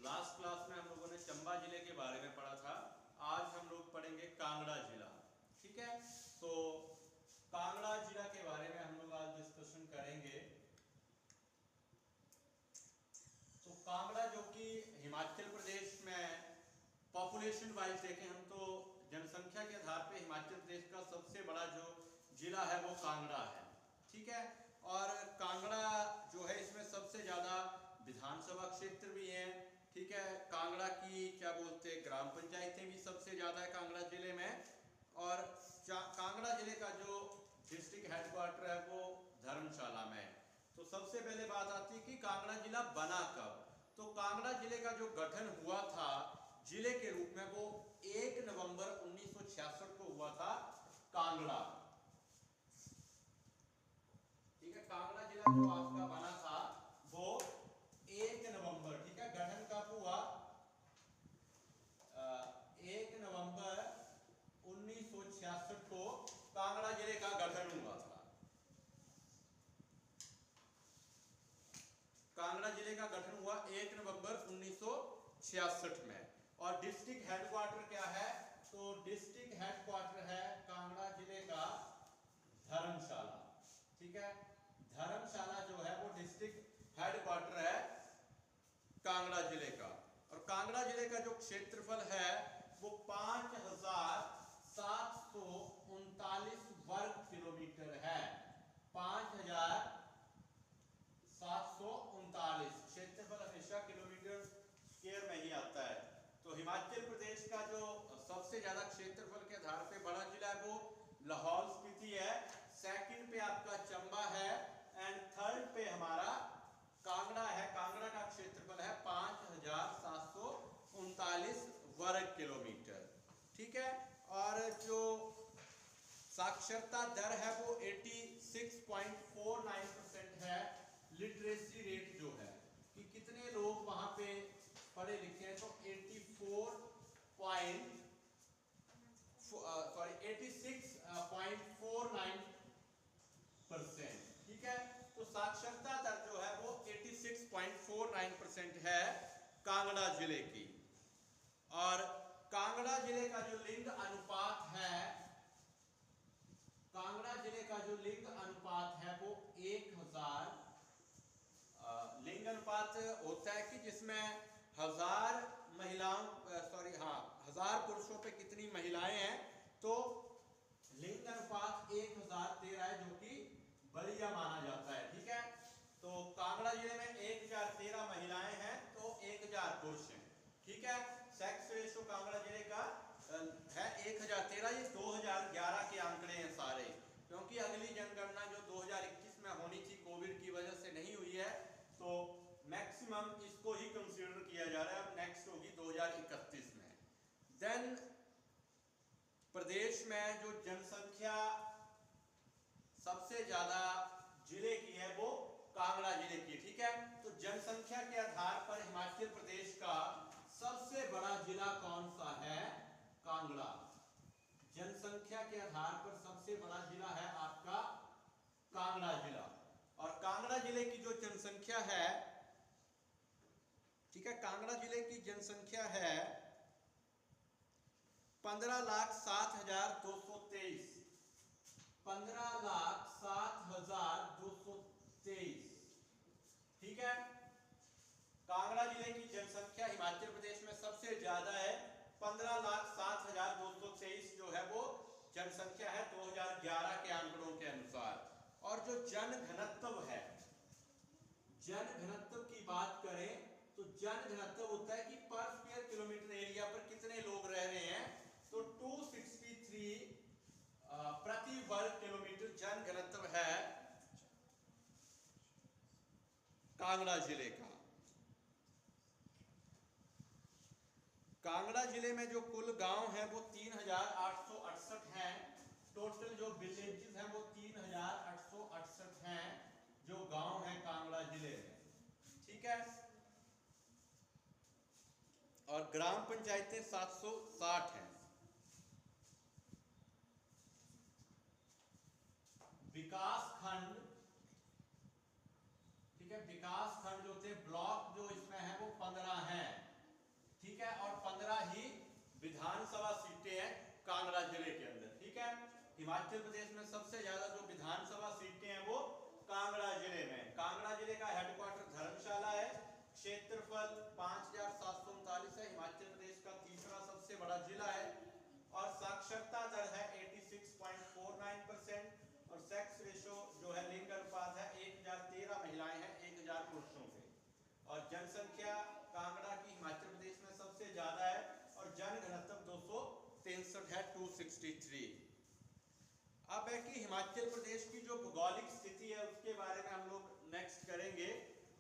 Last class में हम लोगों ने चंबा जिले के बारे में पढ़ा था। आज हम लोग पढ़ेंगे कांगड़ा जिला। ठीक है, तो कांगड़ा जिला के बारे में हम लोग आज डिस्कशन करेंगे। तो कांगड़ा जो कि हिमाचल प्रदेश में पॉपुलेशन वाइज देखें हम तो जनसंख्या के आधार पे हिमाचल प्रदेश का सबसे बड़ा जो जिला है वो कांगड़ा है। ठीक है, और कांगड़ा जो है इसमें सबसे ज़्यादा विधानसभा क्षेत्र भी हैं। ठीक है, कांगड़ा की क्या बोलते हैं ग्राम पंचायतें भी सबसे ज़्यादा है कांगड़ा जिले में। और कांगड़ा जिले का जो डिस्ट्रिक्ट हेडक्वार्टर है वो धर्मशाला में है। तो सबसे पहले बात आती है कि कांगड़ा जिला बना कब। तो कांगड़ा जिले का जो गठन हुआ था जिले के रूप में वो 1 नवंबर 1966 को हुआ था कांगड़ा। ठीक है, कांगड़ा जिला जो आपका बना था वो 1 नवंबर, ठीक है, गठन कब हुआ 1 नवंबर 1966 को कांगड़ा जिले का गठन हुआ था। कांगड़ा जिले का गठन हुआ 1 नवंबर 1966 में। और डिस्ट्रिक्ट हेडक्वार्टर क्या है, तो डिस्ट्रिक्ट हेडक्वार्टर है कांगड़ा जिले का धर्मशाला। ठीक है, धर्मशाला जो है वो डिस्ट्रिक्ट हेडक्वार्टर है कांगड़ा जिले का। और कांगड़ा जिले का जो क्षेत्रफल है वो 5739 वर्ग किलोमीटर है। 5739 क्षेत्रफल हमेशा किलोमीटर स्क्वायर में ही आता है। तो हिमाचल प्रदेश का जो सबसे ज्यादा क्षेत्रफल के आधार पे बड़ा जिला है वो लाहौल स्पीति है। सेकंड पे आपका चंबा है एंड थर्ड पे हमारा कांगड़ा है। कांगड़ा का क्षेत्रफल है 5739 वर्ग किलोमीटर। ठीक है, और जो साक्षरता दर है वो 86.49% है। लिटरेसी रेट जो है कि कितने लोग वहां पे पढ़े लिखे हैं, तो 86.49%। ठीक है, तो साक्षरता दर जो है वो 86.49% है कांगड़ा जिले की। और कांगड़ा जिले का जो लिंग अनुपात है, कांगड़ा जिले का जो लिंग अनुपात है वो 1000 लिंग अनुपात होता है कि जिसमें 1000 महिलाओं 1000 पुरुषों पे कितनी महिलाएं हैं। तो लिंग अनुपात 1013 है जो कि बढ़िया माना जाता है। ठीक है, तो कांगड़ा जिले में 1013 महिलाएं हैं तो 1000 पुरुष हैं। ठीक है, सेक्स रेशो कांगड़ा जिले का है 1013। ये 2011 के आंकड़े हैं सारे, क्योंकि अगली जनगणना जो 2021 में होनी थी कोविड की वजह से नहीं हुई है, तो मैक्सिमम इसको ही कंसीडर किया जा रहा है। अब नेक्स्ट होगी 2031 में। देन प्रदेश में जो जनसंख्या सबसे ज्यादा जिले की है वो कांगड़ा जिले की। ठीक है, तो जनसंख्या के आधार पर हिमाचल प्रदेश का सबसे बड़ा जिला कौन सा है, कांगड़ा। जनसंख्या के आधार पर सबसे बड़ा जिला है आपका कांगड़ा जिला। और कांगड़ा जिले की जो जनसंख्या है, ठीक है, कांगड़ा जिले की जनसंख्या है 15,07,223। 15,07,223। ठीक है, कांगड़ा जिले की जनसंख्या हिमाचल प्रदेश में सबसे ज्यादा है। 15,07,223 जो है वो जनसंख्या है 2011 के आंकड़ों के अनुसार। और जो जन घनत्व है, जन घनत्व की बात करें तो जन घनत्व होता है कि पर स्क्वायर किलोमीटर एरिया पर कितने लोग रह रहे हैं, तो 263 प्रति वर्ग किलोमीटर जन घनत्व है कांगड़ा जिले का। कांगड़ा जिले में जो कुल गांव हैं वो 3868 हैं। टोटल जो विलेजेस हैं वो 3868 हैं जो गांव हैं कांगड़ा जिले में। ठीक है, और ग्राम पंचायतें 760 हैं। विकास खंड, ठीक है, विकास खंड जो थे ब्लॉक जो इसमें है वो 15 हैं। हिमाचल प्रदेश में सबसे ज्यादा जो विधानसभा सीटें हैं वो कांगड़ा जिले में। कांगड़ा जिले का हेडक्वार्टर धर्मशाला है। क्षेत्रफल 5739 है। हिमाचल प्रदेश का तीसरा सबसे बड़ा जिला है और साक्षरता दर है 86.49% और सेक्स रेशो जो है लिंग अनुपात है 1013 महिलाएं हैं 1000 पुरुषों पे। और जनसंख्या कांगड़ा की हिमाचल प्रदेश में सबसे ज्यादा है और जनघनत्व 263 है 263। अब है कि हिमाचल प्रदेश की जो भौगोलिक स्थिति है उसके बारे में हम लोग नेक्स्ट करेंगे।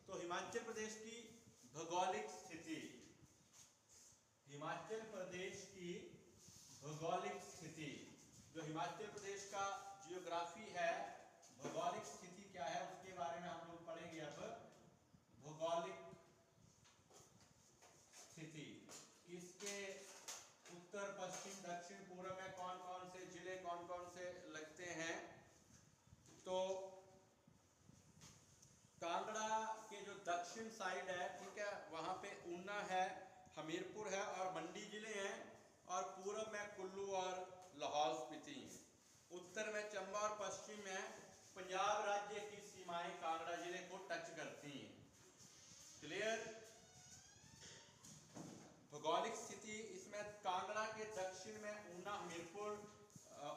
तो हिमाचल प्रदेश की भौगोलिक स्थिति, हिमाचल प्रदेश की भौगोलिक स्थिति, जो हिमाचल प्रदेश का जियोग्राफी है, भौगोलिक स्थिति क्या है उसके बारे में हम लोग पढ़ेंगे। अब भौगोलिक स्थिति किसके उत्तर पश्चिम दक्षिण पूर्व में कौन कौन से जिले कौन कौन से लगते हैं। तो कांगड़ा के जो दक्षिण साइड है, ठीक है, वहां पे ऊना है, हमीरपुर है और मंडी जिले हैं और पूर्व में कुल्लू और लाहौल स्पीति है। उत्तर में चंबा और पश्चिम में पंजाब राज्य की सीमाएं कांगड़ा जिले को टच करती हैं। क्लियर। भौगोलिक स्थिति इसमें कांगड़ा के दक्षिण में ऊना हमीरपुर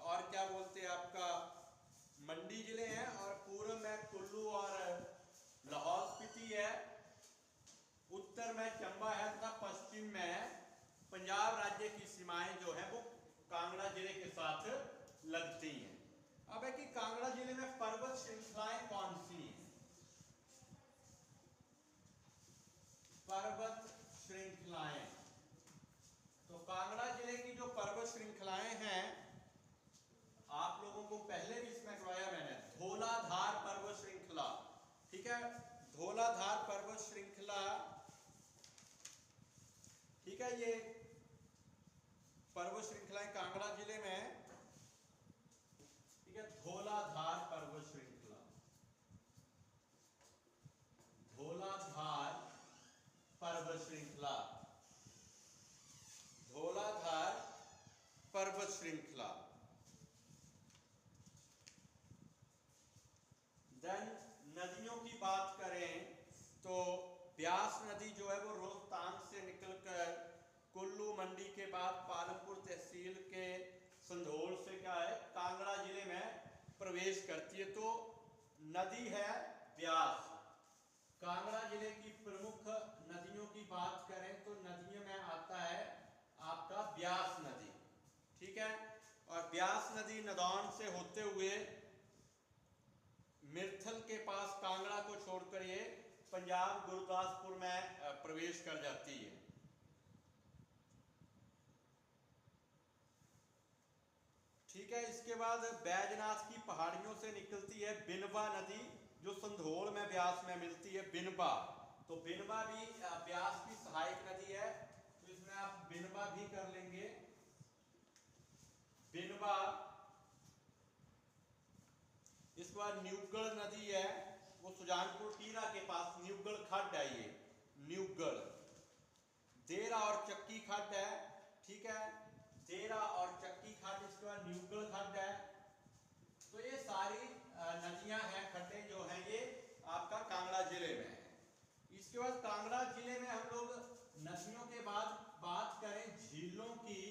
और क्या बोलते हैं आपका मंडी जिले हैं और पूर्व में कुल्लू और लाहौल स्पीति है। उत्तर में चंबा है तथा पश्चिम में पंजाब राज्य की सीमाएं जो है वो कांगड़ा जिले के साथ लगती हैं। अब है कि कांगड़ा जिले में पर्वत श्रृंखलाएं कौन सी हैं। पर्वत श्रृंखलाएं, तो कांगड़ा जिले की जो पर्वत श्रृंखलाएं हैं आप लोगों को पहले भी इसमें करवाया मैंने, धौलाधार पर्वत श्रृंखला, ठीक है, धौलाधार पर्वत श्रृंखला, ठीक है, ये पर्वत श्रृंखलाएं कांगड़ा जिले में, ठीक है, धौलाधार पर्वत श्रृंखला, धौलाधार पर्वत श्रृंखला, धौलाधार पर्वत श्रृंखला। देन नदियों की बात करें तो ब्यास नदी जो है वो रोहतांग से निकलकर कुल्लू मंडी के बाद पालमपुर तहसील के संधोल से क्या है कांगड़ा जिले में प्रवेश करती है। तो नदी है ब्यास। कांगड़ा जिले की प्रमुख नदियों की बात करें तो नदियों में आता है आपका ब्यास नदी, ठीक है, और ब्यास नदी नदौन से होते हुए मिर्थल के पास कांगड़ा को छोड़कर ये पंजाब गुरदासपुर में प्रवेश कर जाती है। ठीक है, इसके बाद बैजनाथ की पहाड़ियों से निकलती है बिनबा नदी जो संधोल में ब्यास में मिलती है बिनबा। तो बिनबा भी ब्यास की सहायक नदी है, तो इसमें आप बिनबा भी कर लेंगे, बिनबा। इसके बाद न्यूगढ़ नदी है वो सुजानपुर टीरा के पास न्यूगढ़ खड्ड है, ये न्यूगढ़। देरा और चक्की खड्ड है, ठीक है, देरा और चक्की खड्ड, इसके बाद न्यूगढ़ खड्ड है। तो ये सारी नदियां हैं, खड्डे जो हैं ये आपका कांगड़ा जिले में है। इसके बाद कांगड़ा जिले में हम लोग नदियों के बाद बात करें झीलों की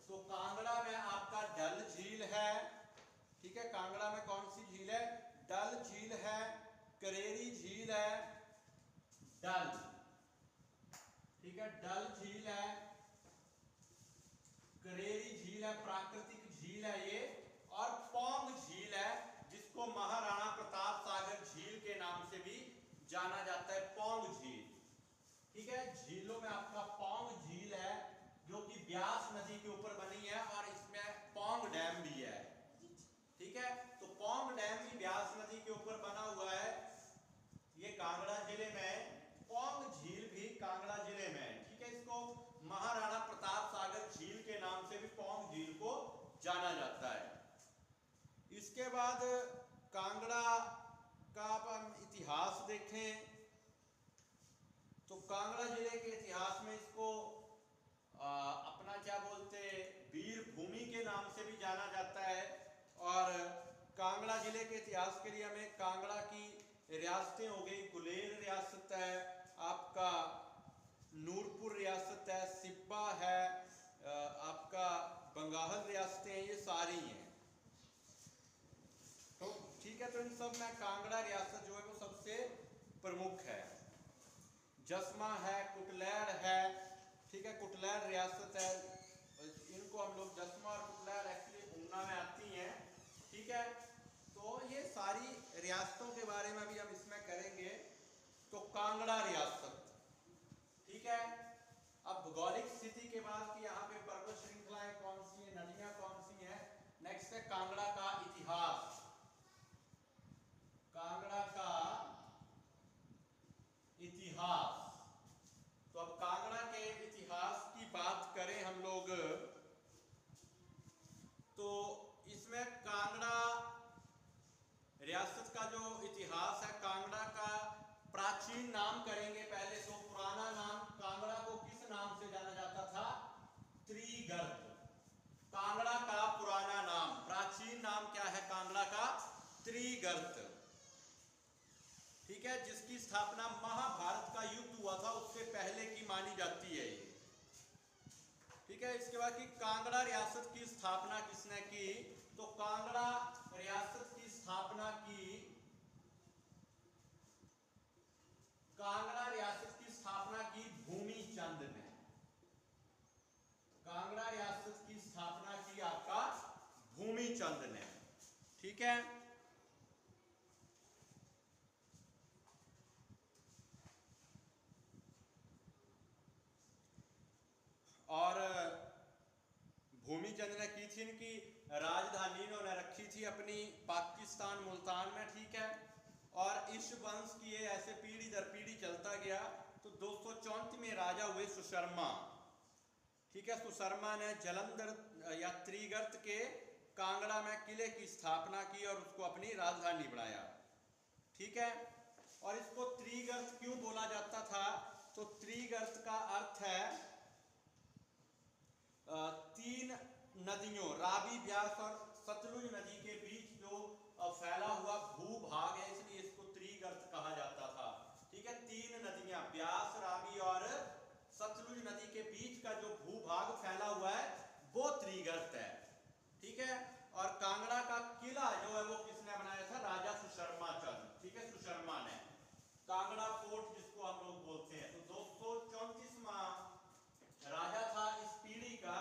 तो कांगड़ा में आपका डल झील है, ठीक है, कांगड़ा में कौन सी झील है, डल झील है, करेरी झील है, डल, ठीक है, डल झील है, करेरी झील है, प्राकृतिक झील है ये, और पौंग झील है जिसको महाराणा प्रताप सागर झील के नाम से भी जाना जाता है, पौंग झील। ठीक है, झीलों में आपका पौंग झील है जो कि ब्यास नदी के ऊपर बनी है और इसमें पौंग डैम भी है। ठीक है, तो पौंग डैम भी ब्यास नदी के ऊपर बना हुआ है, ये कांगड़ा जिले में। पौंग झील भी कांगड़ा जिले में है। ठीक है, इसको महाराणा प्रताप सागर झील के नाम से भी पौंग झील को जाना जाता है। रियासतें हो गई, गुलेर रियासत है, आपका नूरपुर रियासत है, सिब्बा है, आपका बंगाल रियासतें हैं, ये सारी हैं। तो ठीक है, तो इन सब में कांगड़ा रियासत जो है वो सबसे प्रमुख है। जसमा है, कुटलैड़ है, ठीक है, कुटलैड़ रियासत है, इनको हम लोग जसमा और कुटलैड़ एक्चुअली ऊना में आती हैं, ठीक है। तो ये सारी रियासतों के बारे में भी हम इसमें करेंगे। तो कांगड़ा रियासत, ठीक है। अब भौगोलिक स्थिति के बाद कि यहाँ पे पर्वत श्रृंखलाएं कौन सी हैं, नदियां कौन सी हैं। नेक्स्ट है कांगड़ा का इतिहास। कांगड़ा का इतिहास, तो अब कांगड़ा के इतिहास की बात करें हम लोग, तो इसमें कांगड़ा रियासत का जो इतिहास है, कांगड़ा का प्राचीन नाम करेंगे पहले। तो पुराना नाम कांगड़ा को किस नाम से जाना जाता था? त्रिगर्त। कांगड़ा का पुराना नाम, प्राचीन नाम क्या है कांगड़ा का? त्रिगर्त, ठीक है, जिसकी स्थापना महाभारत का युद्ध हुआ था उससे पहले की मानी जाती है ये, ठीक है। इसके बाद की कांगड़ा रियासत की स्थापना किसने की? तो कांगड़ा रियासत की स्थापना की, कांगड़ा रियासत की स्थापना की भूमिचंद ने। कांगड़ा रियासत की स्थापना की आपका भूमिचंद ने, ठीक है। और भूमिचंद ने की थी, इनकी राजधानी इन्होंने रखी थी अपनी पाकिस्तान मुल्तान में, ठीक है। और इस वंश की ये ऐसे पीढ़ी दर पीढ़ी चलता गया। तो 234 में राजा हुए सुशर्मा, ठीक है। सुशर्मा ने जलंधर या त्रिगर्त के कांगड़ा में किले की स्थापना की और उसको अपनी राजधानी बनाया, ठीक है। और इसको त्रिगर्त क्यों बोला जाता था? तो त्रिगर्त का अर्थ है तीन नदियों, रावी, ब्यास और सतलुज नदी के बीच जो फैला हुआ भूभाग है, इसलिए इसको त्रिगर्त कहा जाता था, ठीक है। तीन नदियां, ब्यास, रावी और सतलुज नदी के बीच का जो भूभाग फैला हुआ है वो त्रिगर्त है, ठीक है। और कांगड़ा का किला जो है वो किसने बनाया था? राजा सुशर्मा चंद, ठीक है, सुशर्मा ने। कांगड़ा फोर्ट जिसको हम लोग बोलते हैं, तो 234वां राजा था इस पीढ़ी का,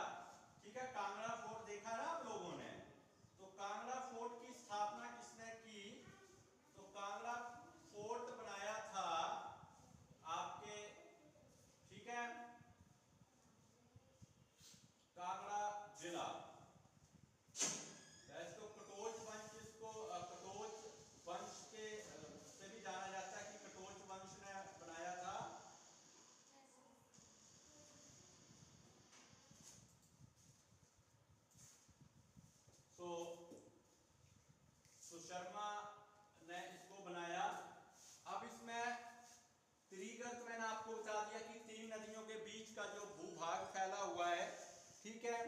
ठीक है। कांगड़ा फोर्ट देखा ना आप लोगों ने, तो कांगड़ा फोर्ट की स्थापना किसने की? तो कांगड़ा फोर्ट बनाया था आपके, ठीक है, कांगड़ा जिला। इसको कटोच वंश, इसको कटोच वंश के से भी जाना जाता है कि कटोच वंश ने बनाया था। तो सुशर्मा ने इसको बनाया। अब इसमें त्रिगर्त मैंने आपको बता दिया कि तीन नदियों के बीच का जो भूभाग फैला हुआ है, ठीक है।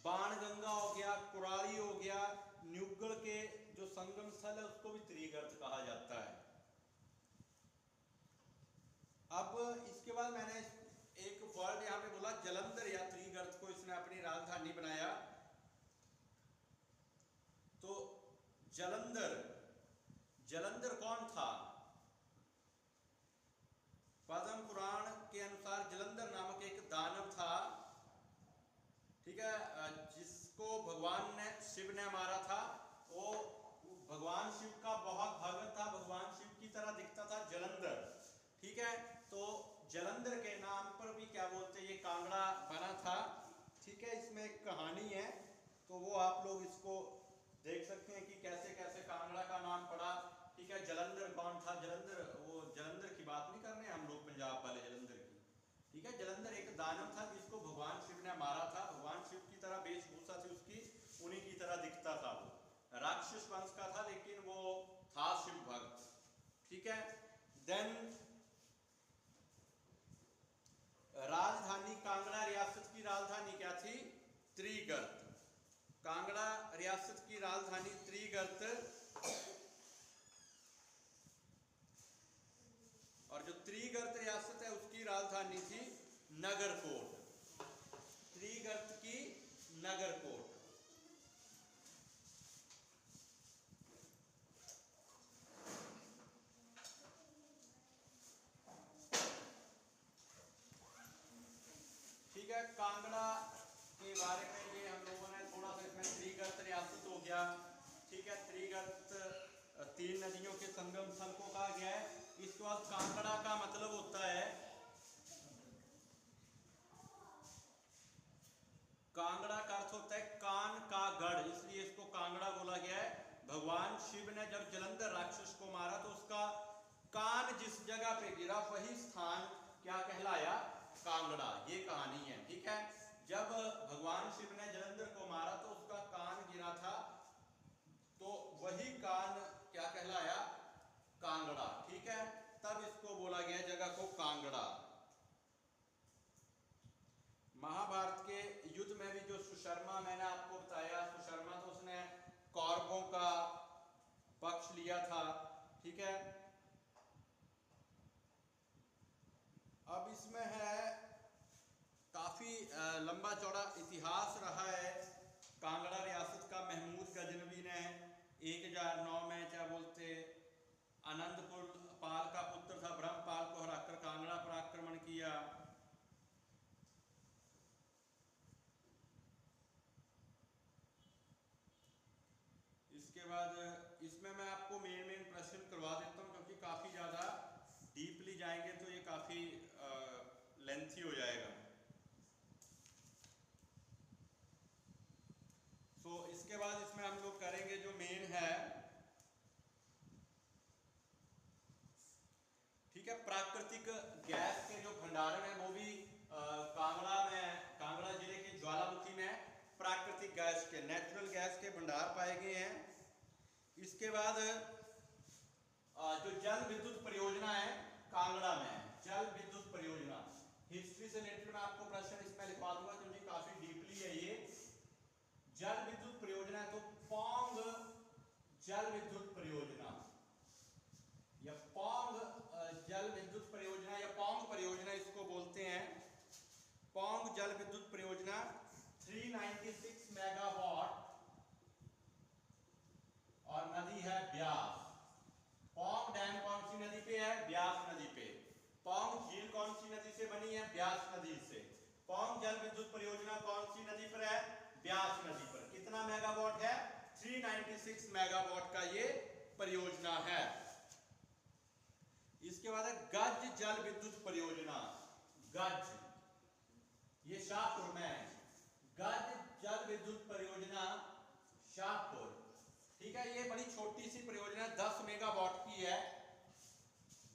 बाणगंगा हो गया, कुराली हो गया, न्यूगढ़ के जो संगम स्थल है उसको भी त्रिगर्त कहा जाता है। अब इसके बाद मैंने एक वर्ड यहां पे बोला जलंधर या त्रिगर्त को इसने अपनी राजधानी बनाया। तो जलंधर, जलंधर कौन था? पद्म पुराण के अनुसार जलंधर नामक एक दानव था, ठीक है, जिसको भगवान ने, शिव ने मारा था। वो भगवान शिव का बहुत भक्त था, भगवान शिव की तरह दिखता था जलंधर, ठीक है। तो जलंधर के नाम पर भी क्या बोलते हैं, ये कांगड़ा बना था, ठीक है। इसमें एक कहानी है, तो वो आप लोग इसको देख सकते हैं कि कैसे कैसे कांगड़ा का नाम पड़ा, ठीक है। जलंधर कौन था? जलंधर, वो जलंधर की बात नहीं कर रहे हैं हम लोग, पंजाब वाले जलंधर की, ठीक है। जलंधर एक दानव था जिसको भगवान शिव ने मारा था। भगवान शिव की तरह वेशभूषा थी उसकी, उन्हीं की तरह दिखता था। वो राक्षस वंश का था लेकिन वो था शिव भक्त, ठीक है। देन राजधानी, कांगड़ा रियासत की राजधानी क्या थी? त्रिगर्त। कांगड़ा रियासत की राजधानी त्रिगर्त, की थी नगरकोट, त्रिगर्त की नगरकोट। ठीक है, कांगड़ा के बारे में ये हम लोगों ने थोड़ा सा, इसमें त्रिगर्त रियासत हो गया। ठीक है, त्रिगर्त 3 नदियों के संगम स्थल को कहा गया है। इसके बाद कांगड़ा का मतलब होता है, कांगड़ा का अर्थ होता है कान का गढ़, इसलिए इसको कांगड़ा बोला गया है। भगवान शिव ने जब जलंधर राक्षस को मारा तो उसका कान जिस जगह पे गिरा वही स्थान क्या कहलाया, कांगड़ा। ये कहानी है। ठीक है, जब भगवान शिव ने जलंधर को मारा तो उसका कान गिरा था, तो वही कान क्या कहलाया, कांगड़ा। ठीक है, तब इसको बोला गया जगह को कांगड़ा। महाभारत के युद्ध में भी जो सुशर्मा, मैंने आपको बताया, सुशर्मा तो उसने कौरवों का पक्ष लिया था। ठीक है, अब इसमें है काफी लंबा चौड़ा इतिहास रहा है कांगड़ा रियासत का। महमूद गजनवी ने 1009 में क्या बोलते, आनंदपुर पाल का पुत्र था, ब्रह्मपाल को हराकर कांगड़ा पर आक्रमण किया। इसके बाद इसमें मैं आपको मेन प्रश्न करवा देता हूं, क्योंकि काफी ज्यादा डीपली जाएंगे तो ये काफी लेंथी हो जाएगा। तो इसके बाद इसमें हम लोग करेंगे जो मेन है, ठीक है, प्राकृतिक गैस के जो भंडारण है वो भी कांगड़ा में, कांगड़ा जिले के ज्वालामुखी में प्राकृतिक गैस के, नेचुरल गैस के भंडार पाए गए हैं। इसके बाद जो जल विद्युत परियोजना है कांगड़ा में, जल विद्युत परियोजना, हिस्ट्री से रिलेटेड मैं आपको प्रश्न इसमें लिखवा दूंगा क्योंकि काफी डीपली है ये। जल विद्युत परियोजना है तो पौंग जल विद्युत परियोजना, या पौंग जल विद्युत परियोजना, या पौंग परियोजना इसको बोलते हैं। पौंग जल विद्युत परियोजना 396 मेगावाट, और नदी है ब्यास। पौंग डैम कौन सी नदी पे है, ब्यास नदी पे। पौंग झील कौन सी नदी से बनी है, ब्यास नदी से। पौंग जल विद्युत परियोजना कौन सी नदी पर है, ब्यास नदी पर। कितना मेगावाट है, 396 मेगावाट का ये परियोजना है। इसके बाद है गज जल विद्युत परियोजना, गज, ये शाहपुर में है। गज जल विद्युत परियोजना शाहपुर। ठीक है, ये बड़ी छोटी सी परियोजना 10 मेगावाट की है,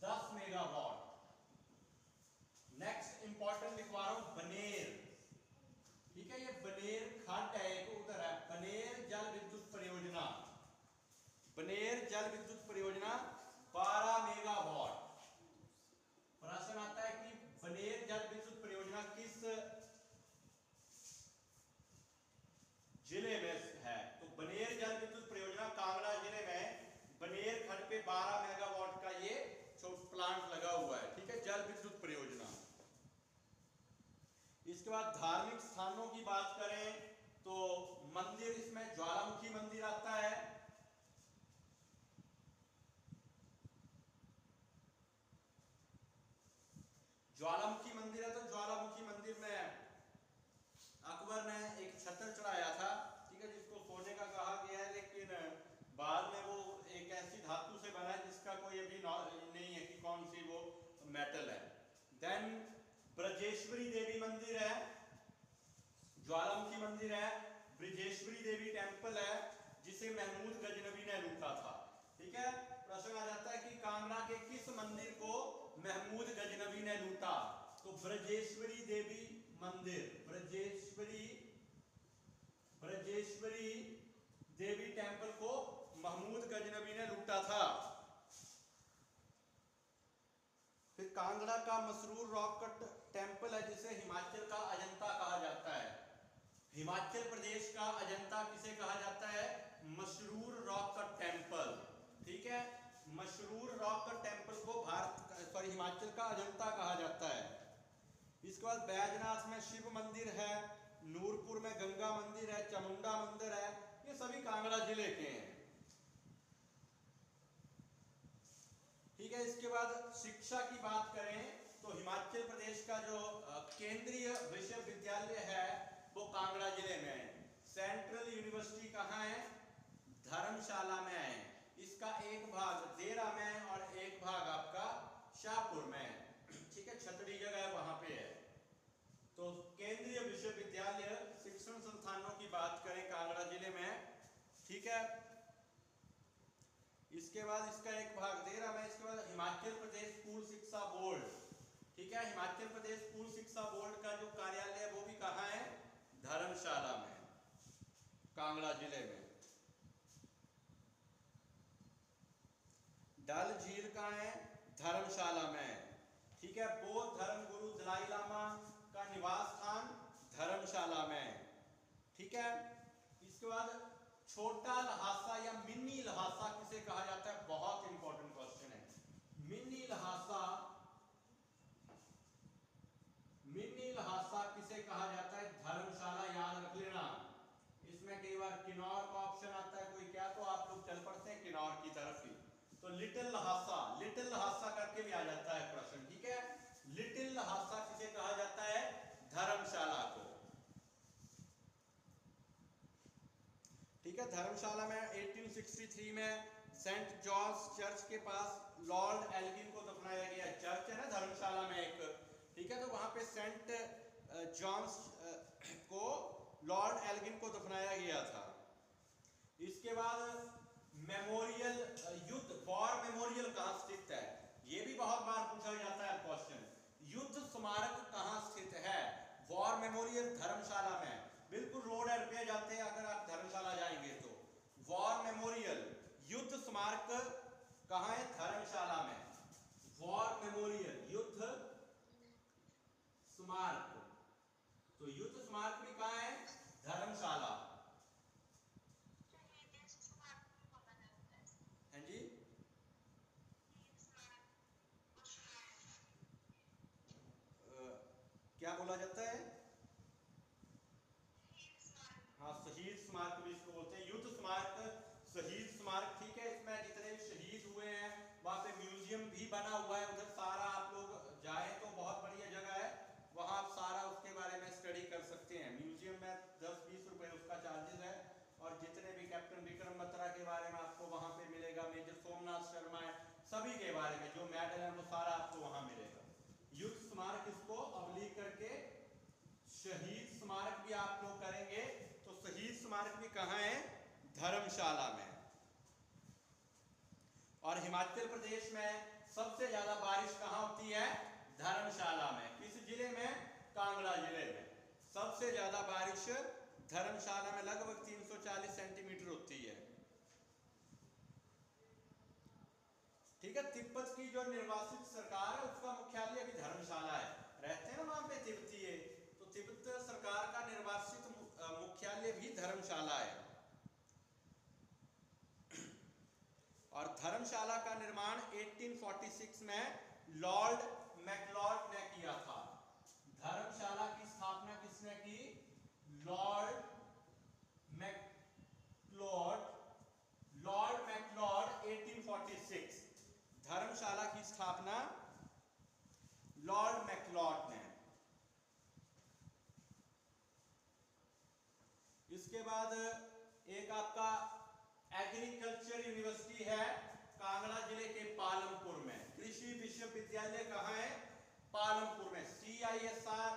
10 मेगावाट। नेक्स्ट इंपॉर्टेंट लिखवा रहा हूं, बनेर। ठीक है, ये बनेर खड्ड है, एक उधर है, बनेर जल विद्युत परियोजना। बनेर जल विद्युत परियोजना 12 मेगावाट। प्रश्न आता है कि बनेर जल विद्युत परियोजना किस जिले में है, तो बनेर जल विद्युत परियोजना कांगड़ा जिले में बनेर खड्ड पे 12 मेगावाट का ये प्लांट लगा हुआ है। ठीक है, जल विद्युत परियोजना। इसके बाद धार्मिक स्थानों की बात करें तो मंदिर, इसमें ज्वालामुखी मंदिर आता है। ज्वालामुखी मंदिर है तो ज्वालामुखी मंदिर में अकबर ने एक छत्र चढ़ाया था, ठीक है, जिसको सोने का कहा गया है, लेकिन बाद में वो एक ऐसी धातु से बना है जिसका कोई अभी नहीं है कि कौन सी वो मेटल है। देन ब्रजेश्वरी देवी मंदिर है, ज्वालामुखी मंदिर है, ब्रजेश्वरी देवी टेम्पल है जिसे महमूद गजनवी ने लूटा था। ठीक है, प्रश्न आ जाता है कि कांगड़ा के किस मंदिर को महमूद गजनवी ने लूटा, तो ब्रजेश्वरी देवी मंदिर, ब्रजेश्वरी देवी टेम्पल को महमूद गजनवी ने लूटा था। फिर कांगड़ा का मसरूर रॉक कट टेम्पल है जिसे हिमाचल का अजंता कहा जाता है। हिमाचल प्रदेश का अजंता किसे कहा जाता है, मसरूर रॉक कट टेम्पल। ठीक है, मसरूर रॉक कट टेम्पल को हिमाचल का अजंता कहा जाता है। बाद बैजनाथ में शिव मंदिर है, नूरपुर में गंगा मंदिर है, चामुंडा मंदिर है, ये सभी कांगड़ा जिले के हैं। ठीक है, इसके बाद शिक्षा की बात करें तो हिमाचल प्रदेश का जो केंद्रीय विश्वविद्यालय है वो कांगड़ा जिले में है। सेंट्रल यूनिवर्सिटी कहाँ है? धर्मशाला में है। इसका एक भाग देरा में और एक भाग आपका शाहपुर में है। ठीक है, छतड़ी जगह वहां पे है। तो केंद्रीय विश्वविद्यालय शिक्षण संस्थानों की बात करें कांगड़ा जिले में, ठीक है। इसके बाद इसका एक भाग देरा में। इसके बाद हिमाचल प्रदेश स्कूल शिक्षा बोर्ड, ठीक है, हिमाचल प्रदेश स्कूल शिक्षा बोर्ड का जो कार्यालय है वो भी कहाँ है? धर्मशाला में, कांगड़ा जिले में। डल झील कहाँ है? धर्मशाला में, ठीक है। बौद्ध धर्म गुरु दलाई लामा का निवास स्थान धर्मशाला में, ठीक है। इसके बाद छोटा लहासा या मिनी लहासा किसे कहा जाता है? बहुत इंपॉर्टेंट क्वेश्चन है। मिनी लहासा किसे कहा जाता है? धर्मशाला, याद रख लेना। इसमें कई बार किन्नौर का ऑप्शन आता है कोई क्या, तो आप लोग चल पड़ते हैं किन्नौर की तरफ ही। तो लिटिल लहासा करके भी आ जाता है प्रश्न, ठीक है। लिटिल लहासा किसे कहा जाता है? धर्मशाला को, ठीक है। धर्मशाला में 1863 में सेंट जॉर्ज चर्च के पास लॉर्ड एल्गिन को दफनाया गया। चर्च है ना धर्मशाला में एक, ठीक है। तो वहां पे सेंट जॉन्स को लॉर्ड एल्गिन को दफनाया गया था। इसके बाद मेमोरियल, युद्ध वॉर मेमोरियल कहाँ स्थित है? ये भी बहुत बार पूछा जाता है क्वेश्चन। युद्ध स्मारक कहाँ स्थित है? वॉर मेमोरियल धर्मशाला में, बिल्कुल रोड एंड पे जाते हैं अगर आप धर्मशाला जाएंगे तो। वॉर मेमोरियल युद्ध स्मारक कहाँ है? धर्मशाला में। वॉर मेमोरियल युद्ध स्मारक, तो युद्ध स्मारक भी कहाँ है? धर्मशाला। हैं जी, क्या बोला जाता है? हाँ, शहीद स्मारक भी इसको बोलते हैं। युद्ध स्मारक, शहीद स्मारक, ठीक है। इसमें जितने शहीद हुए हैं वहां पे म्यूजियम भी बना हुआ है। उधर सारा आप लोग जाए तो बहुत बढ़िया जगह है, वहां आप सारा उसके बारे में स्टडी कर सकते हैं। म्यूजियम में 10-20 रुपए उसका चार्जेस है, और जितने भी कैप्टन विक्रम बत्रा के बारे में आपको वहां पे मिलेगा, मेजर सोमनाथ शर्मा है, सभी के बारे में जो मेडल है वो सारा आपको वहां मिलेगा। युद्ध स्मारक इसको अवलीक करके शहीद स्मारक भी आप लोग करेंगे। तो शहीद स्मारक भी कहाँ है? धर्मशाला में। और हिमाचल प्रदेश में सबसे ज्यादा बारिश कहाँ होती है? धर्मशाला में। किस जिले में? कांगड़ा जिले में। सबसे ज्यादा बारिश धर्मशाला में, लगभग 340 सेंटीमीटर होती है, ठीक है। तिब्बत की जो निर्वासित सरकार है उसका मुख्यालय भी धर्मशाला है। रहते हैं ना वहां पे तिब्बतीय, तो तिब्बत सरकार का निर्वासित मुख्यालय भी धर्मशाला है। और धर्मशाला का निर्माण 1846 में लॉर्ड मैक्लॉड ने किया था। धर्मशाला की स्थापना किसने की? Lord MacLeod 1846। धर्मशाला की स्थापना लॉर्ड मैक्लॉड ने। इसके बाद एक आपका एग्रीकल्चर यूनिवर्सिटी है कांगड़ा जिले के पालमपुर में। कृषि विश्वविद्यालय कहाँ है? पालमपुर में। CISR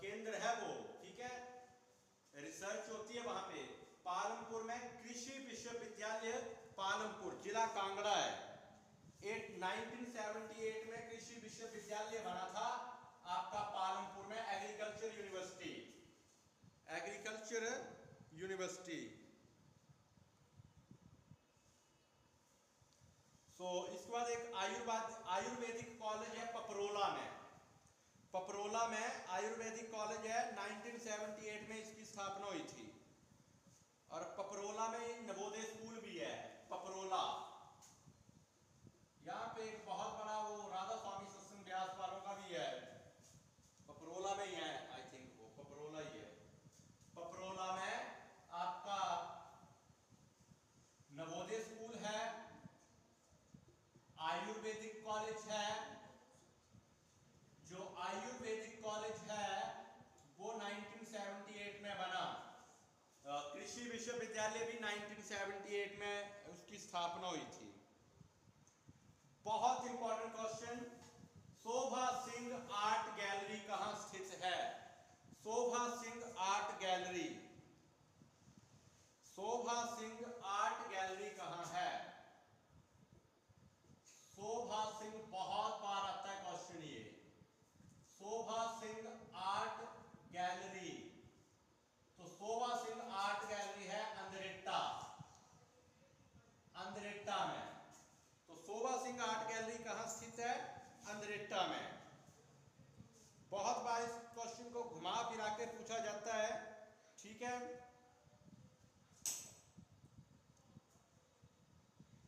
केंद्र है वो, ठीक है, रिसर्च होती है वहां पे। पालमपुर में कृषि विश्वविद्यालय पालमपुर, जिला कांगड़ा है। 1978 में कृषि विश्वविद्यालय बना था आपका पालमपुर में, एग्रीकल्चर यूनिवर्सिटी, एग्रीकल्चर यूनिवर्सिटी। इसके बाद एक आयुर्वेदिक कॉलेज है पपरोला में। पपरोला में आयुर्वेदिक कॉलेज है, 1978 में इसकी स्थापना हुई थी। और पपरोला में नवोदय स्कूल भी है, पपरोला। यहाँ पे एक बहुत बड़ा वो राधा स्वामी सत्संग व्यास वालों का भी है, पपरोला में विश्वविद्यालय भी 1978 में उसकी स्थापना हुई थी। बहुत इंपॉर्टेंट क्वेश्चन, शोभा सिंह आर्ट गैलरी कहां स्थित है? शोभा सिंह आर्ट गैलरी, शोभा सिंह आर्ट गैलरी कहां है? शोभा सिंह, बहुत बार आता है क्वेश्चन ये, शोभा सिंह आर्ट गैलरी। तो शोभा सिंह आर्ट गैलरी है अंद्रेट्टा, अंद्रेट्टा में। तो शोभा सिंह आर्ट गैलरी कहां स्थित है? अंद्रेट्टा में। बहुत बार इस क्वेश्चन को घुमा फिरा के पूछा जाता है, ठीक है।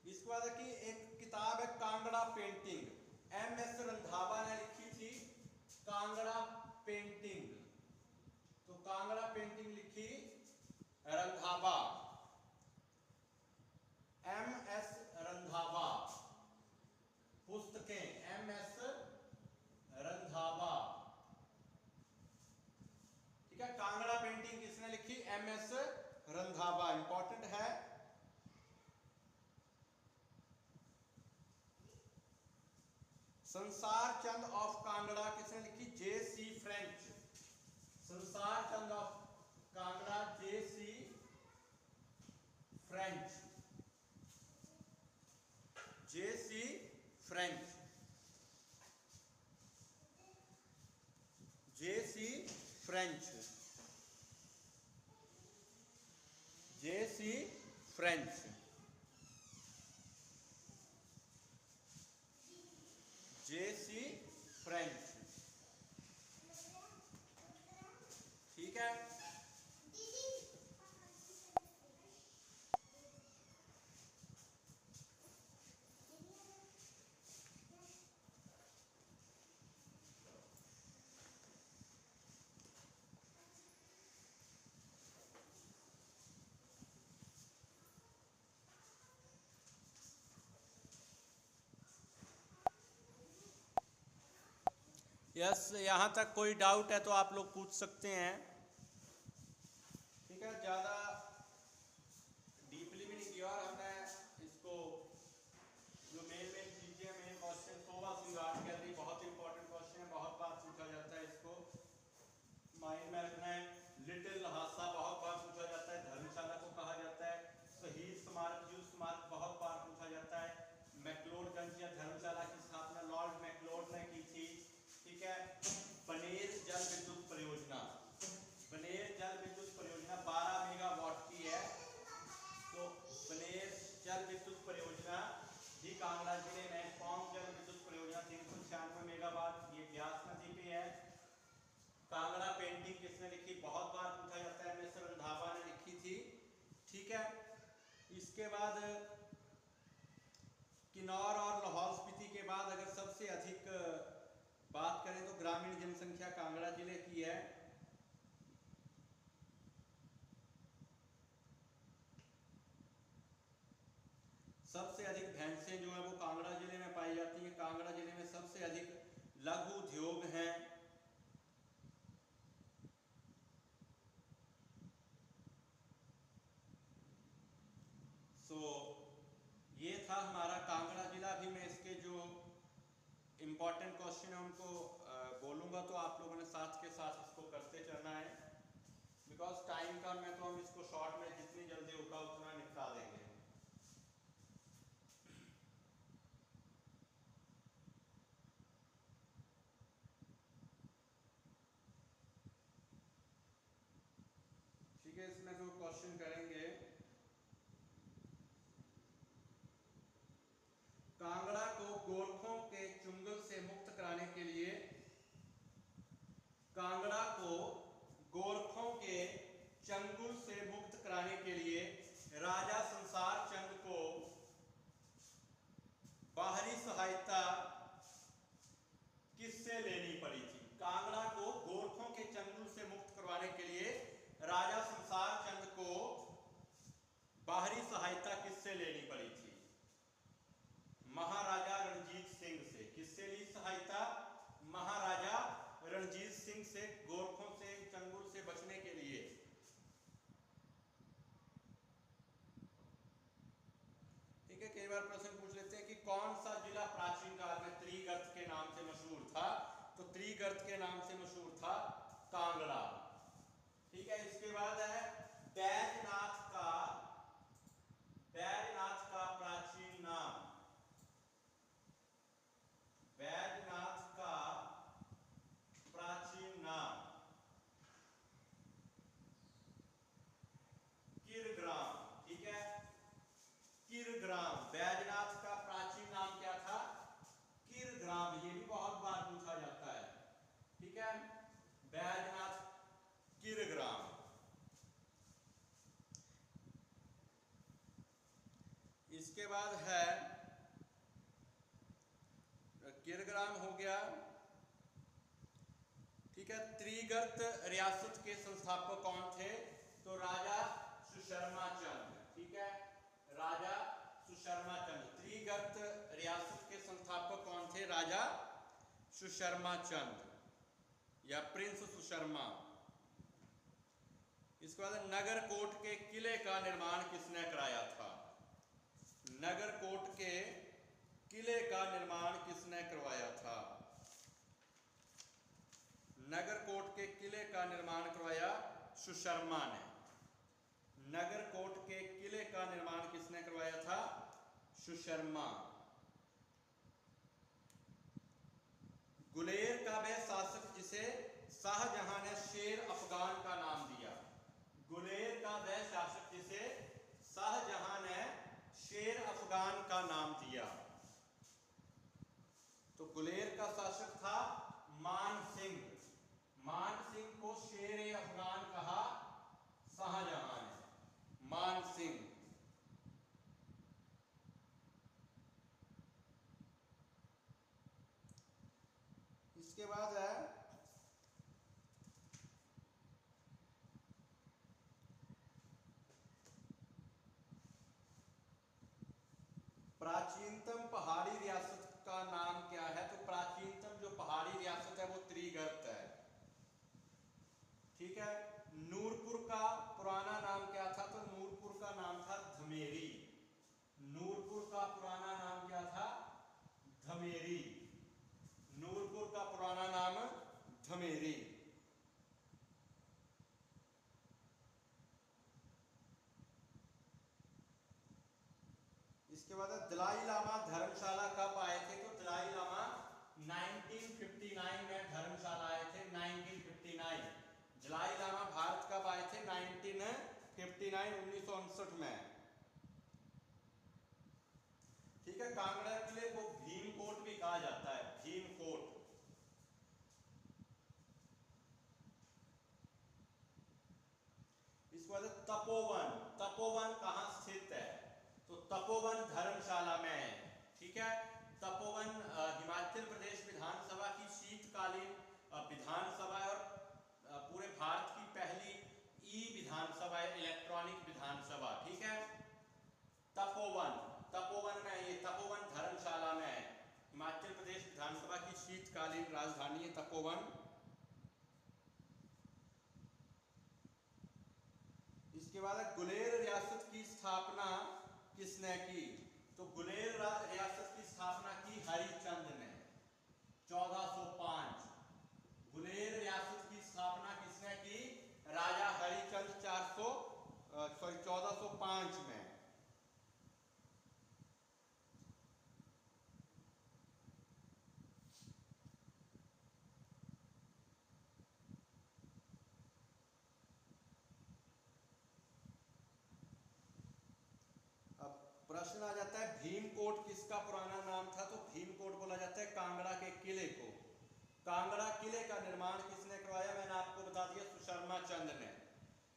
इसके बाद की एक किताब है कांगड़ा पेंटिंग, MS रंधावा ने लिखी थी कांगड़ा पेंटिंग। तो कांगड़ा पेंटिंग लिखी रंधावा, MS रंधावा। पुस्तकें MS रंधावा, ठीक है। कांगड़ा पेंटिंग किसने लिखी? MS रंधावा, इंपॉर्टेंट है। संसार चंद ऑफ कांगड़ा किसने लिखी? JC French. Sansar Chand of Kangra JC French, JC French, JC French, JC French, JC French, ठीक है। यस, यहाँ तक कोई डाउट है तो आप लोग पूछ सकते हैं, ठीक है। ज़्यादा डीपली भी नहीं किया, और हमने इसको जो मेन चीज़ें, मेन क्वेश्चन, शोभा सिंह आर्ट गैलरी बहुत इंपॉर्टेंट क्वेश्चन है, बहुत बार पूछा जाता है, इसको माइंड में रखना है। लिटिल हादसा बहुत बार पूछा जाता है, धर्मशाला को कहा जाता है शहीद स्मारक, युद्ध स्मारक बहुत बार पूछा जाता है। मैक्लोडगंज या धर्मशाला की स्थापना लॉर्ड मैक्लोड ने की थी, ठीक है। बनेर जल विद्युत परियोजना, बनेर जल विद्युत परियोजना 12 मेगावाट की है। तो बनेर जल विद्युत परियोजना भी कांगड़ा जिले में, पौंग जल विद्युत परियोजना 396 मेगावाट, ये ब्यास नदी पे है। कांगड़ा पेंटिंग किसने लिखी? बहुत बार पूछा जाता है, MS रंधावा ने लिखी थी, ठीक है। इसके बाद किन्नौर और लाहौल स्पीति के बाद अगर सबसे अधिक बात करें तो ग्रामीण जनसंख्या कांगड़ा जिले की है। सबसे अधिक भैंसें जो है वो कांगड़ा जिले में पाई जाती हैं। कांगड़ा जिले में सबसे अधिक लघु उद्योग हैं। सो ये था हमारा कांगड़ा जिला भी। मैं इसके जो इम्पोर्टेंट क्वेश्चन है उनको बोलूँगा, तो आप लोगों ने साथ के साथ इसको करते चलना है, बिकॉज टाइम कम है, तो हम इसको शॉर्ट में जितनी जल्दी होगा उतना निपटा देंगे। ठीक है, इसमें जो क्वेश्चन करेंगे, कांगड़ा को गोरखों के चुंगल से मुक्त कराने के लिए, कांगड़ा को गोरखों के चंगुल से मुक्त कराने के लिए राजा संसार चंद को बाहरी सहायता किससे लेनी पड़ी थी? कांगड़ा को गोरखों के चंगुल से मुक्त करवाने के लिए राजा संसार चंद को बाहरी सहायता किससे लेनी पड़ी थी? महाराजा रणजीत सिंह से। किससे ली सहायता? महाराजा रणजीत सिंह से, गोरखों से, चंगुल से बचने के लिए। कौन सा जिला प्राचीन काल में त्रिगर्त के नाम से मशहूर था, तो त्रिगर्त के नाम से मशहूर था कांगड़ा। ठीक है, इसके बाद है बैजनाथ का प्राचीन नाम, बैजनाथ का प्राचीन नाम कीरग्राम। ठीक है, कीरग्राम, बैजनाथ का प्राचीन नाम क्या था, कीरग्राम। ये भी बहुत बार पूछा जाता है। ठीक है, बैजनाथ कीरग्राम। इसके बाद है कीरग्राम हो गया। ठीक है, त्रिगर्त रियासत के संस्थापक कौन थे, तो राजा सुशर्मा चंद। ठीक है, राजा सुशर्मा चंद। त्रिगर्त रियासत के संस्थापक कौन थे, राजा सुशर्मा चंद या प्रिंस सुशर्मा। इसके बाद नगरकोट के किले का निर्माण किसने कराया था, नगरकोट के किले का निर्माण किसने करवाया था, नगरकोट के किले का निर्माण करवाया सुशर्मा ने। नगरकोट के किले का निर्माण किसने करवाया था, सुशर्मा। गुलेर का वह शासक जिसे शाहजहां ने शेर अफगान का नाम दिया, गुलेर का वह शासक जिसे शाहजहां ने शेर अफगान का नाम दिया, तो गुलेर का शासक था मान सिंह। मान सिंह को शेर अफगान कहा शाहजहां ने, मान सिंह। इसके बाद है प्राचीनतम पहाड़ी रियासत का नाम क्या है, तो प्राचीनतम जो पहाड़ी रियासत है वो त्रिगर्त है। ठीक है, नूरपुर का पुराना नाम क्या था, तो नूरपुर का नाम था धमेरी। नूरपुर का पुराना नाम क्या था, धमेरी। नूरपुर का पुराना नाम धमेरी। इसके बाद दलाई लामा धर्मशाला कब आए थे, तो दलाई लामा 1959 में धर्मशाला आए थे। 1959 दलाई लामा भारत कब आए थे, 1959 में। ठीक है, कांगड़ा किले को भीमकोट भी कहा जाता है, भीमकोट। इसके बाद तपोवन, तपोवन कहां स्थित है, तो तपोवन धर्मशाला में है। ठीक है, तपोवन हिमाचल प्रदेश विधानसभा की शीतकालीन विधानसभा और पूरे भारत की पहली ई विधानसभा है, इलेक्ट्रॉनिक विधानसभा। ठीक है, तपोवन, तपोवन में, ये तपोवन धर्मशाला में है। हिमाचल प्रदेश विधानसभा की शीतकालीन राजधानी है तपोवन। इसके बाद गुलेर रियासत की स्थापना किसने की, तो गुलेर रियासत की स्थापना की हरिचंद ने 1405। गुलेर रियासत की स्थापना किसने की, राजा हरिचंद 1405 में। प्रश्न आ जाता है भीमकोट किसका पुराना नाम था, तो भीमकोट बोला जाता है कांगड़ा के किले को। कांगड़ा किले का निर्माण किसने करवाया, मैंने आपको बता दिया सुशर्मा चंद ने।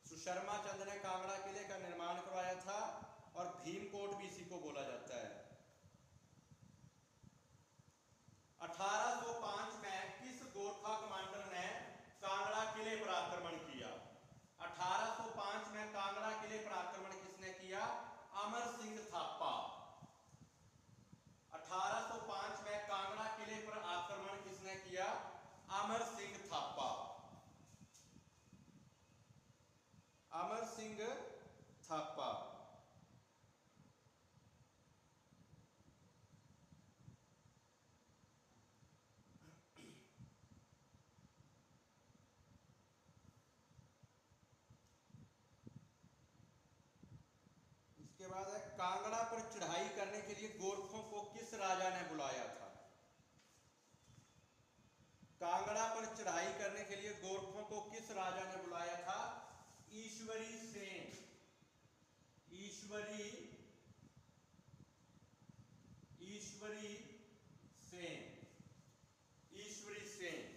सुशर्मा चंद ने कांगड़ा किले का निर्माण करवाया था और भीमकोट भी इसी को बोला जाता है। 1805 में किस गोरखा कमांडर ने कांगड़ा किले पर आक्रमण किया, 1805 में कांगड़ा किले पर आक्रमण किसने किया, अमर सिंह थापा। 1805 में कांगड़ा किले पर आक्रमण किसने किया, अमर सिंह थापा। अमर सिंह थापा। उसके बाद है कांगड़ा पर चढ़ाई करने के लिए गोरखों को किस राजा ने बुलाया था? कांगड़ा पर चढ़ाई करने के लिए गोरखों को किस राजा ने बुलाया था? ईश्वरी सेन। ईश्वरी सेन। ईश्वरी सेन।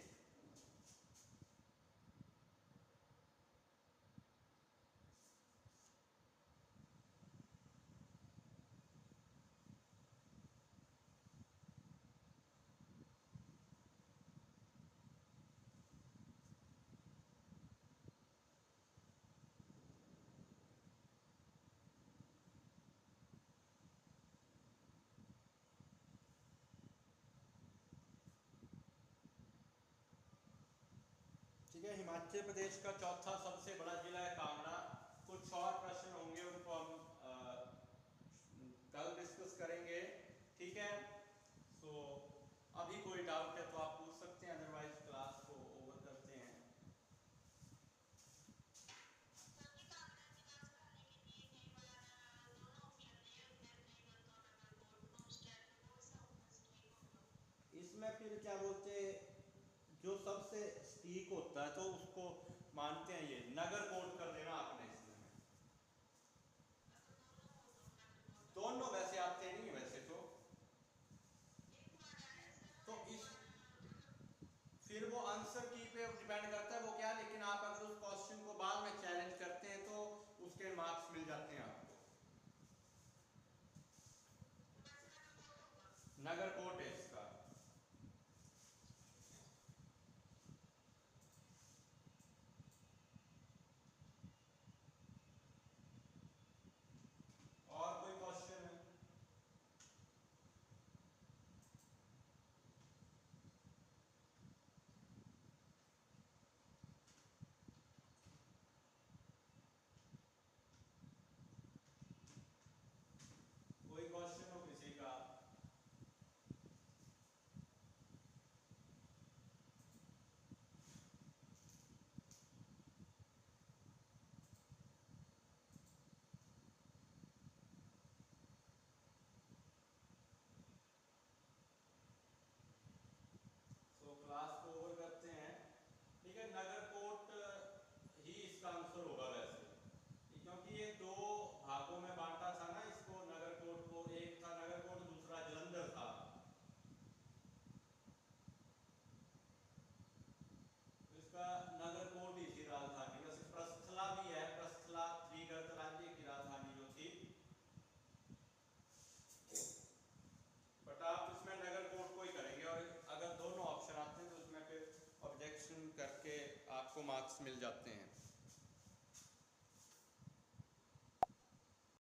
ठीक है, हिमाचल प्रदेश का चौथा सबसे बड़ा जिला है कांगड़ा। कुछ और प्रश्न होंगे उनको हम कल डिस्कस करेंगे। ठीक है, सो अभी कोई डाउट है तो आप पूछ सकते हैं, अदरवाइज क्लास को ओवर करते हैं। इसमें फिर क्या बोलते हैं, जो सबसे स्टीक होता है तो उसको मानते हैं, ये नगर कोट कर देना आपने इसमें। दोनों वैसे आते नहीं है वैसे तो इस फिर वो आंसर की पे डिपेंड करता है वो क्या, लेकिन आप अगर उस क्वेश्चन को बाद में चैलेंज करते हैं तो उसके मार्क्स मिल जाते हैं आपको। नगर कोट है इसका। और कोई क्वेश्चन है? कोई क्वेश्चन हो किसी का? तो क्लास को ओवर करते हैं। ठीक है, नगर कोट ही इसका आंसर होगा वैसे, क्योंकि ये दो भागों में बांटा था ना इसको, नगर कोट को। एक था नगर कोट, दूसरा जलंधर था। तो इसका नगर कोट ही थी राजधानी। वैसे प्रस्थला भी है, प्रस्थला त्रिगर्त राज्य की राजधानी जो थी, बट आप इसमें नगर कोट को ही करेंगे। और अगर दोनों ऑप्शन आते हैं तो उसमें फिर ऑब्जेक्शन करके आपको मार्क्स मिल जाते हैं।